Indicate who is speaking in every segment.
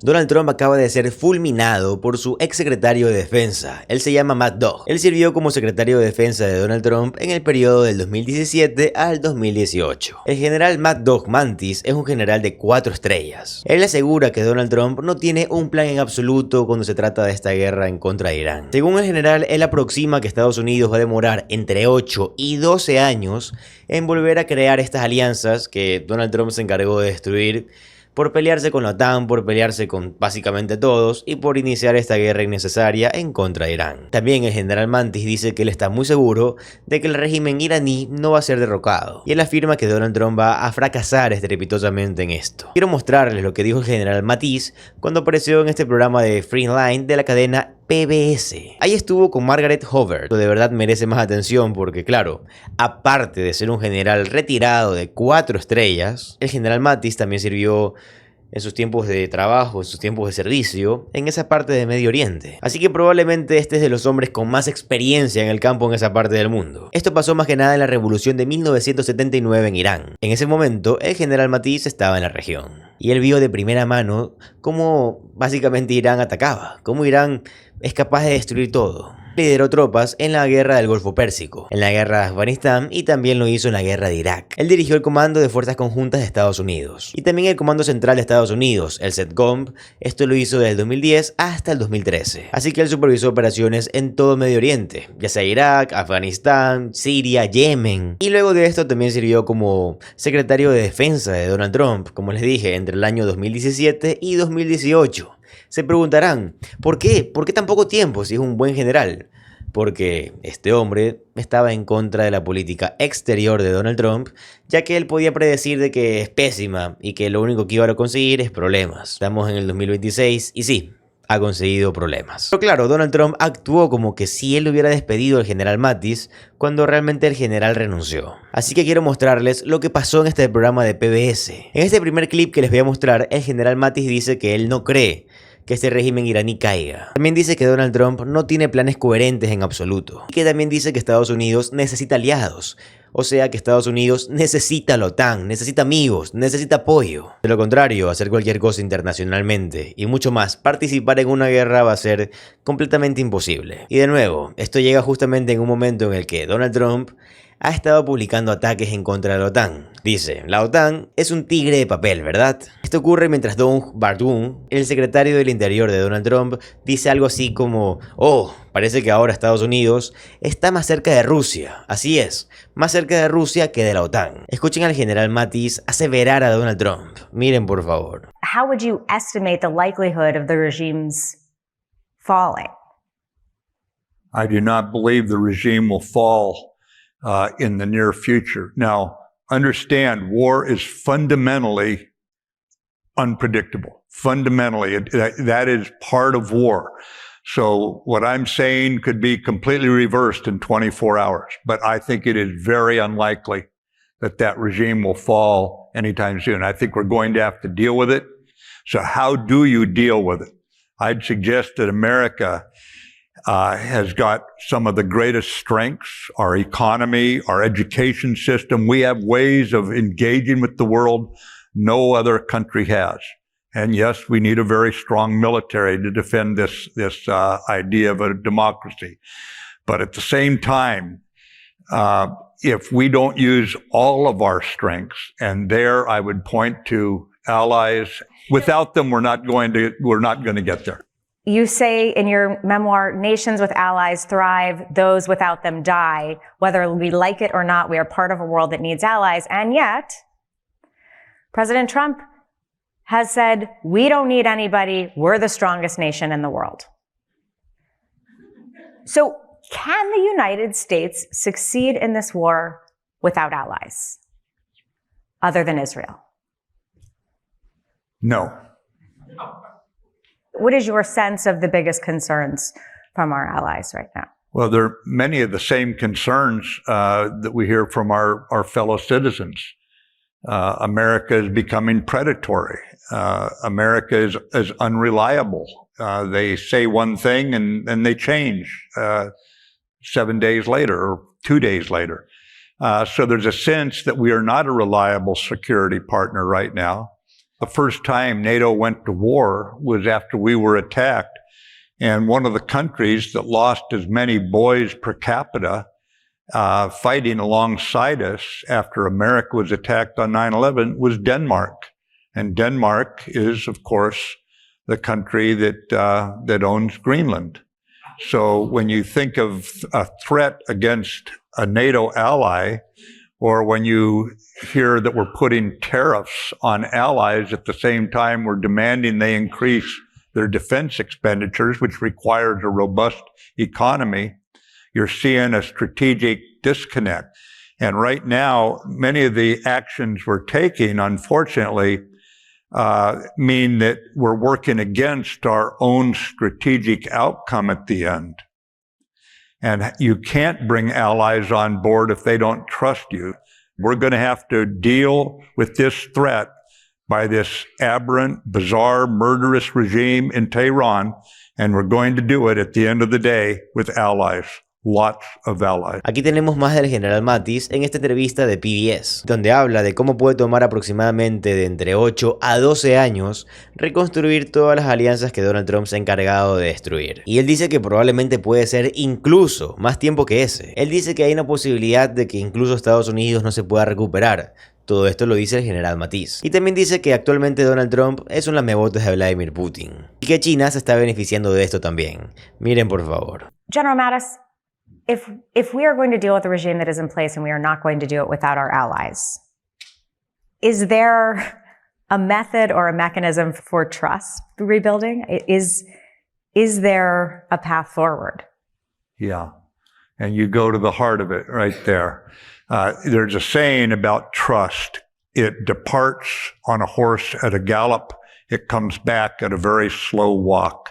Speaker 1: Donald Trump acaba de ser fulminado por su exsecretario de Defensa. Él se llama Matt Dog. Él sirvió como secretario de Defensa de Donald Trump en el periodo del 2017 al 2018. El general Mattis es un general de 4 estrellas. Él asegura que Donald Trump no tiene un plan en absoluto cuando se trata de esta guerra en contra de Irán. Según el general, él aproxima que Estados Unidos va a demorar entre 8 y 12 años en volver a crear estas alianzas que Donald Trump se encargó de destruir por pelearse con la OTAN, por pelearse con básicamente todos y por iniciar esta guerra innecesaria en contra de Irán. También el general Mattis dice que él está muy seguro de que el régimen iraní no va a ser derrocado, y él afirma que Donald Trump va a fracasar estrepitosamente en esto. Quiero mostrarles lo que dijo el general Mattis cuando apareció en este programa de Free Line de la cadena PBS. Ahí estuvo con Margaret Hoover. De verdad merece más atención porque, claro, aparte de ser un general retirado de 4 estrellas, el general Mattis también sirvió en sus tiempos de trabajo, en sus tiempos de servicio, en esa parte de Medio Oriente. Así que probablemente este es de los hombres con más experiencia en el campo en esa parte del mundo. Esto pasó más que nada en la revolución de 1979 en Irán. En ese momento, el general Mattis estaba en la región. Y él vio de primera mano cómo básicamente Irán atacaba, cómo Irán es capaz de destruir todo. Lideró tropas en la guerra del Golfo Pérsico, en la guerra de Afganistán y también lo hizo en la guerra de Irak. Él dirigió el Comando de Fuerzas Conjuntas de Estados Unidos y también el Comando Central de Estados Unidos, el CENTCOM. Esto lo hizo desde el 2010 hasta el 2013. Así que él supervisó operaciones en todo Medio Oriente, ya sea Irak, Afganistán, Siria, Yemen. Y luego de esto también sirvió como secretario de Defensa de Donald Trump, como les dije, entre el año 2017 y 2018. Se preguntarán, ¿por qué? ¿Por qué tan poco tiempo si es un buen general? Porque este hombre estaba en contra de la política exterior de Donald Trump, ya que él podía predecir de que es pésima y que lo único que iba a conseguir es problemas. Estamos en el 2026 y sí, ha conseguido problemas. Pero claro, Donald Trump actuó como que si él hubiera despedido al general Mattis cuando realmente el general renunció. Así que quiero mostrarles lo que pasó en este programa de PBS. En este primer clip que les voy a mostrar, el general Mattis dice que él no cree que este régimen iraní caiga. También dice que Donald Trump no tiene planes coherentes en absoluto. Y que también dice que Estados Unidos necesita aliados. O sea que Estados Unidos necesita la OTAN, necesita amigos, necesita apoyo. De lo contrario, hacer cualquier cosa internacionalmente y mucho más, participar en una guerra va a ser completamente imposible. Y de nuevo, esto llega justamente en un momento en el que Donald Trump ha estado publicando ataques en contra de la OTAN. Dice, la OTAN es un tigre de papel, ¿verdad? Esto ocurre mientras Don Bardoon, el secretario del Interior de Donald Trump, dice algo así como, oh, parece que ahora Estados Unidos está más cerca de Rusia. Así es, más cerca de Rusia que de la OTAN. Escuchen al general Mattis aseverar a Donald Trump. Miren, por favor.
Speaker 2: How would you estimate the likelihood of the regime's falling?
Speaker 3: I do not believe the regime will fall in the near future. Now, understand, war is fundamentally unpredictable. Fundamentally, that is part of war. So what I'm saying could be completely reversed in 24 hours, but I think it is very unlikely that that regime will fall anytime soon. I think we're going to have to deal with it. So how do you deal with it? I'd suggest that America has got some of the greatest strengths, our economy, our education system. We have ways of engaging with the world no other country has. And yes, we need a very strong military to defend this idea of a democracy. But at the same time, if we don't use all of our strengths, and there I would point to allies, without them we're not going to get there.
Speaker 2: You say in your memoir, nations with allies thrive, those without them die. Whether we like it or not, we are part of a world that needs allies. And yet, President Trump has said, we don't need anybody. We're the strongest nation in the world. So can the United States succeed in this war without allies other than Israel?
Speaker 3: No.
Speaker 2: What is your sense of the biggest concerns from our allies right now?
Speaker 3: Well, there are many of the same concerns that we hear from our fellow citizens. America is becoming predatory. America is unreliable. They say one thing and they change 7 days later or 2 days later. So there's a sense that we are not a reliable security partner right now. The first time NATO went to war was after we were attacked. And one of the countries that lost as many boys per capita fighting alongside us after America was attacked on 9/11 was Denmark. And Denmark is, of course, the country that owns Greenland. So when you think of a threat against a NATO ally, or when you hear that we're putting tariffs on allies at the same time we're demanding they increase their defense expenditures, which requires a robust economy, you're seeing a strategic disconnect. And right now, many of the actions we're taking, unfortunately, mean that we're working against our own strategic outcome at the end. And you can't bring allies on board if they don't trust you. We're going to have to deal with this threat by this aberrant, bizarre, murderous regime in Tehran, and we're going to do it at the end of the day with allies. Lots of allies.
Speaker 1: Aquí tenemos más del General Mattis en esta entrevista de PBS, donde habla de cómo puede tomar aproximadamente de entre 8 a 12 años reconstruir todas las alianzas que Donald Trump se ha encargado de destruir. Y él dice que probablemente puede ser incluso más tiempo que ese. Él dice que hay una posibilidad de que incluso Estados Unidos no se pueda recuperar. Todo esto lo dice el General Mattis. Y también dice que actualmente Donald Trump es un lamebotes de Vladimir Putin. Y que China se está beneficiando de esto también. Miren por favor.
Speaker 2: General Mattis, if we are going to deal with the regime that is in place and we are not going to do it without our allies, is there a method or a mechanism for trust rebuilding? Is there a path forward?
Speaker 3: Yeah. And you go to the heart of it right there. There's a saying about trust. It departs on a horse at a gallop. It comes back at a very slow walk.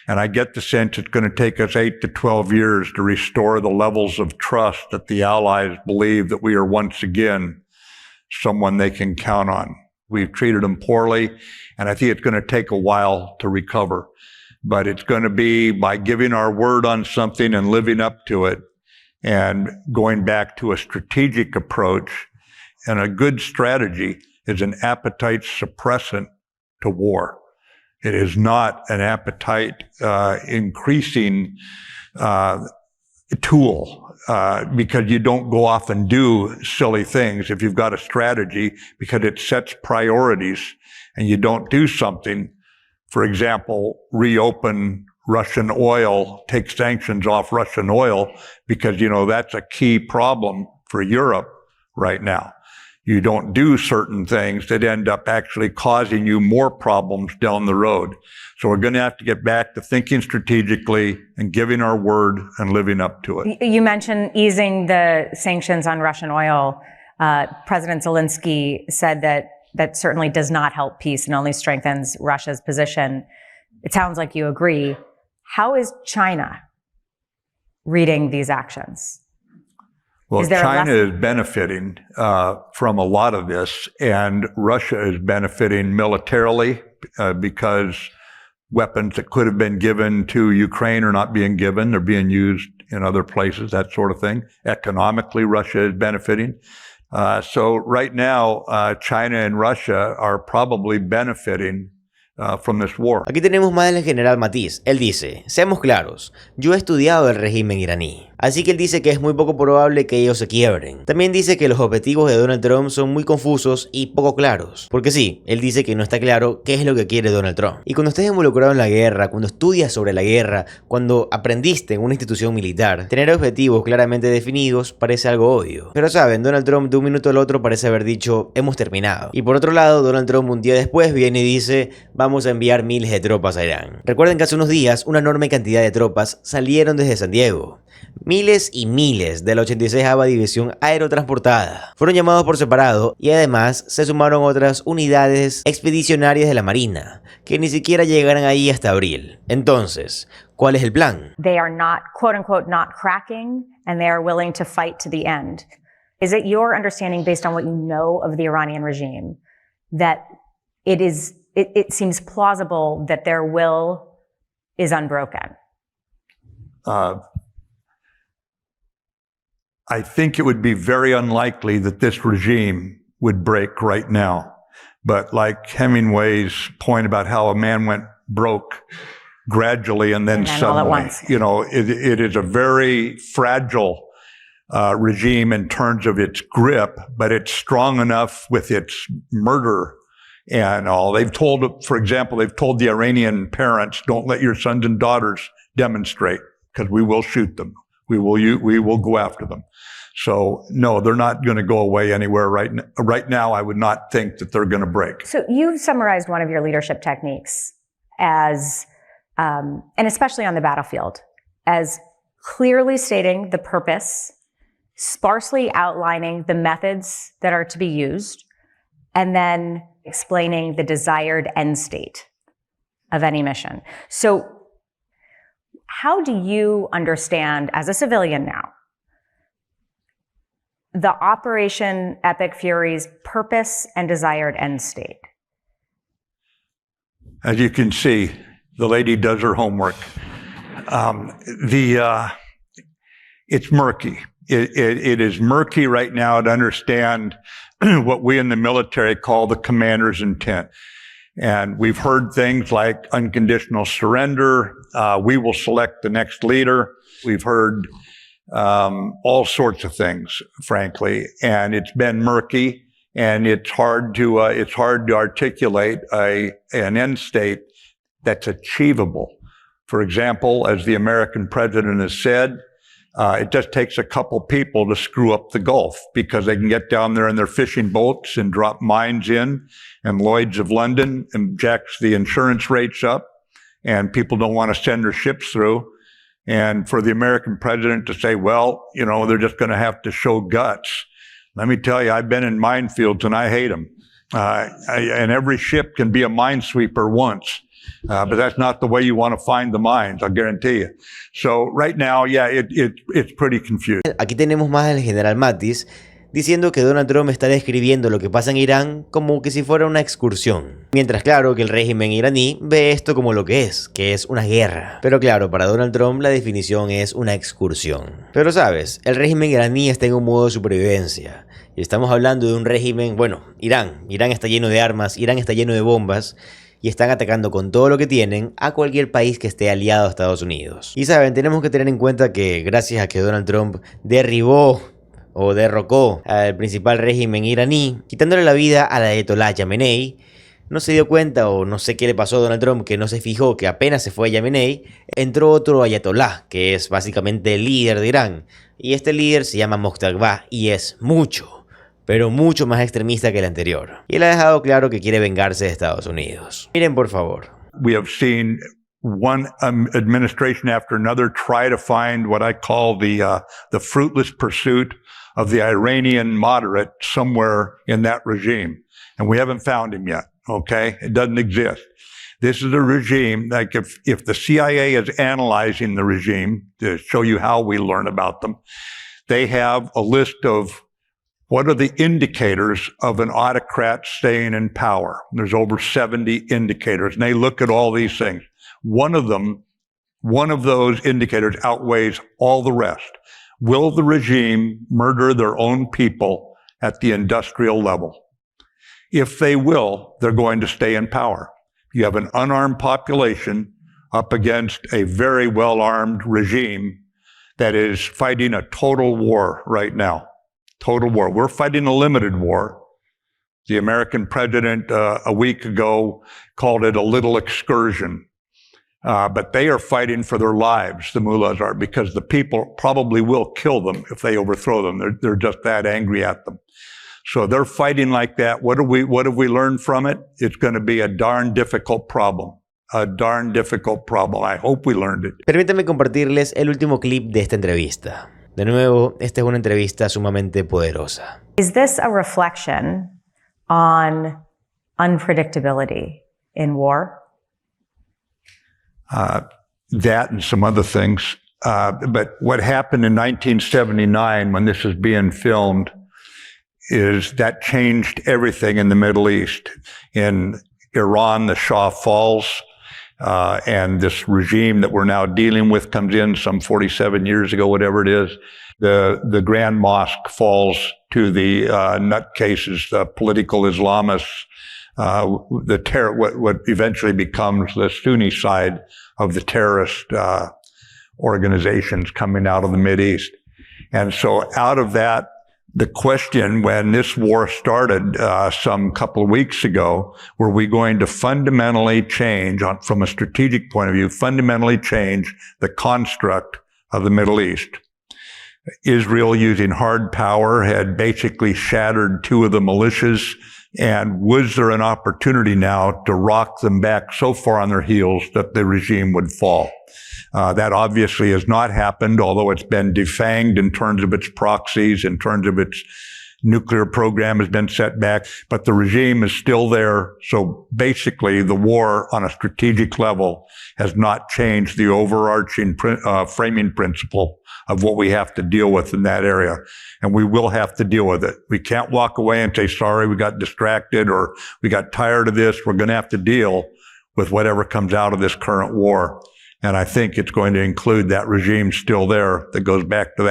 Speaker 3: And I get the sense it's going to take us 8 to 12 years to restore the levels of trust that the allies believe that we are once again someone they can count on. We've treated them poorly, and I think it's going to take a while to recover. But it's going to be by giving our word on something and living up to it and going back to a strategic approach. And a good strategy is an appetite suppressant to war. It is not an appetite increasing tool because you don't go off and do silly things if you've got a strategy, because it sets priorities and you don't do something. For example, reopen Russian oil, take sanctions off Russian oil, because, you know, that's a key problem for Europe right now. You don't do certain things that end up actually causing you more problems down the road. So we're going to have to get back to thinking strategically and giving our word and living up to it.
Speaker 2: You mentioned easing the sanctions on Russian oil. President Zelensky said that certainly does not help peace and only strengthens Russia's position. It sounds like you agree. How is China reading these actions?
Speaker 3: Well, China is benefiting from a lot of this, and Russia is benefiting militarily because weapons that could have been given to Ukraine are not being given. They're being used in other places, that sort of thing. Economically, Russia is benefiting. So right now, China and Russia are probably benefiting from this war.
Speaker 1: Aquí tenemos más del General Mattis. Él dice, seamos claros, yo he estudiado el régimen iraní, así que él dice que es muy poco probable que ellos se quiebren. También dice que los objetivos de Donald Trump son muy confusos y poco claros, porque sí, él dice que no está claro qué es lo que quiere Donald Trump. Y cuando estés involucrado en la guerra, cuando estudias sobre la guerra, cuando aprendiste en una institución militar, tener objetivos claramente definidos parece algo obvio. Pero saben, Donald Trump de un minuto al otro parece haber dicho, hemos terminado. Y por otro lado, Donald Trump un día después viene y dice, vamos a enviar miles de tropas a Irán. Recuerden que hace unos días una enorme cantidad de tropas salieron desde San Diego. Miles y miles de la 86ª División Aerotransportada fueron llamados por separado y además se sumaron otras unidades expedicionarias de la Marina que ni siquiera llegarán ahí hasta abril. Entonces, ¿cuál es el plan?
Speaker 2: They are not, quote unquote, not cracking, and they are willing to fight to the end. Is it your understanding, based on what you know of the Iranian regime, that it seems plausible that their will is unbroken?
Speaker 3: I think it would be very unlikely that this regime would break right now. But like Hemingway's point about how a man went broke gradually and then
Speaker 2: all
Speaker 3: suddenly,
Speaker 2: at once.
Speaker 3: it is a very fragile regime in terms of its grip, but it's strong enough with its murder and all. For example, they've told the Iranian parents, don't let your sons and daughters demonstrate because we will shoot them. We will go after them. So no, they're not going to go away anywhere right now. I would not think that they're going to break.
Speaker 2: So you've summarized one of your leadership techniques as, and especially on the battlefield, as clearly stating the purpose, sparsely outlining the methods that are to be used, and then explaining the desired end state of any mission. So how do you understand, as a civilian now, the Operation Epic Fury's purpose and desired end state?
Speaker 3: As you can see, the lady does her homework. It's murky. It is murky right now to understand what we in the military call the commander's intent. And we've heard things like unconditional surrender. We will select the next leader. We've heard all sorts of things, frankly, and it's been murky, and it's hard to articulate an end state that's achievable. For example, as the American president has said, it just takes a couple people to screw up the Gulf because they can get down there in their fishing boats and drop mines in, and Lloyd's of London and jacks the insurance rates up, and people don't want to send their ships through. And for the American president to say, well, they're just going to have to show guts. Let me tell you, I've been in minefields and I hate them. And every ship can be a minesweeper once. But that's not the way you want to find the mines, I'll guarantee you. So right now, it's pretty confusing.
Speaker 1: Aquí tenemos más al general Mattis diciendo que Donald Trump está describiendo lo que pasa en Irán como que si fuera una excursión. Mientras claro que el régimen iraní ve esto como lo que es una guerra. Pero claro, para Donald Trump la definición es una excursión. Pero sabes, el régimen iraní está en un modo de supervivencia. Y estamos hablando de un régimen, Irán está lleno de armas, Irán está lleno de bombas. Y están atacando con todo lo que tienen a cualquier país que esté aliado a Estados Unidos. Y saben, tenemos que tener en cuenta que gracias a que Donald Trump derribó o derrocó al principal régimen iraní, quitándole la vida al ayatolá Jamenei, no se dio cuenta, o no sé qué le pasó a Donald Trump, que no se fijó que apenas se fue Jamenei, entró otro ayatolá, que es básicamente el líder de Irán. Y este líder se llama Moqtagba y es pero mucho más extremista que el anterior. Y él ha dejado claro que quiere vengarse de Estados Unidos. Miren por favor.
Speaker 3: We have seen one administration after another try to find what I call the fruitless pursuit of the Iranian moderate somewhere in that regime. And we haven't found him yet, okay? It doesn't exist. This is a regime, like if the CIA is analyzing the regime, to show you how we learn about them, they have a list of what are the indicators of an autocrat staying in power. There's over 70 indicators, and they look at all these things. One of those indicators outweighs all the rest. Will the regime murder their own people at the industrial level? If they will, they're going to stay in power. You have an unarmed population up against a very well-armed regime that is fighting a total war right now. Total war. We're fighting a limited war. The American president a week ago called it a little excursion. But they are fighting for their lives, the mullahs are, because the people probably will kill them if they overthrow them. They're just that angry at them. So they're fighting like that. What have we learned from it? It's going to be a darn difficult problem. A darn difficult problem. I hope we learned it.
Speaker 1: Permítanme compartirles el último clip de esta entrevista. De nuevo, esta es una entrevista sumamente poderosa.
Speaker 2: Is this a reflection on unpredictability in war?
Speaker 3: That and some other things. But what happened in 1979 when this was being filmed is that changed everything in the Middle East. In Iran, the Shah falls, and this regime that we're now dealing with comes in some 47 years ago, whatever it is. The Grand Mosque falls to the nutcases, the political Islamists what eventually becomes the Sunni side of the terrorist organizations coming out of the Mideast. And so out of that, the question when this war started some couple of weeks ago, were we going to fundamentally change, from a strategic point of view, fundamentally change the construct of the Middle East? Israel, using hard power, had basically shattered two of the militias. And was there an opportunity now to rock them back so far on their heels that the regime would fall? That obviously has not happened, although it's been defanged in terms of its proxies, in terms of its nuclear program has been set back, but the regime is still there. So basically, the war on a strategic level has not changed the overarching framing principle of what we have to deal with in that area. And we will have to deal with it. We can't walk away and say, sorry, we got distracted or we got tired of this. We're going to have to deal with whatever comes out of this current war. And I think it's going to include that regime still there that goes back to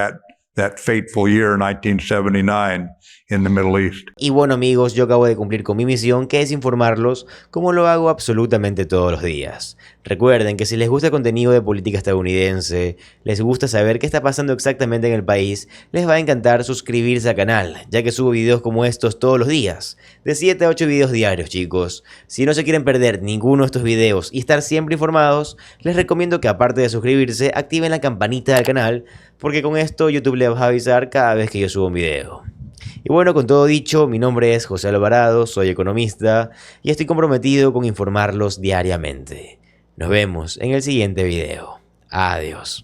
Speaker 3: that fateful year, 1979, in the Middle East.
Speaker 1: Y bueno, amigos, yo acabo de cumplir con mi misión, que es informarlos como lo hago absolutamente todos los días. Recuerden que si les gusta el contenido de política estadounidense, les gusta saber qué está pasando exactamente en el país, les va a encantar suscribirse al canal, ya que subo videos como estos todos los días, de 7 a 8 videos diarios, chicos. Si no se quieren perder ninguno de estos videos y estar siempre informados, les recomiendo que aparte de suscribirse, activen la campanita del canal, porque con esto YouTube les va a avisar cada vez que yo subo un video. Y bueno, con todo dicho, mi nombre es José Alvarado, soy economista y estoy comprometido con informarlos diariamente. Nos vemos en el siguiente video. Adiós.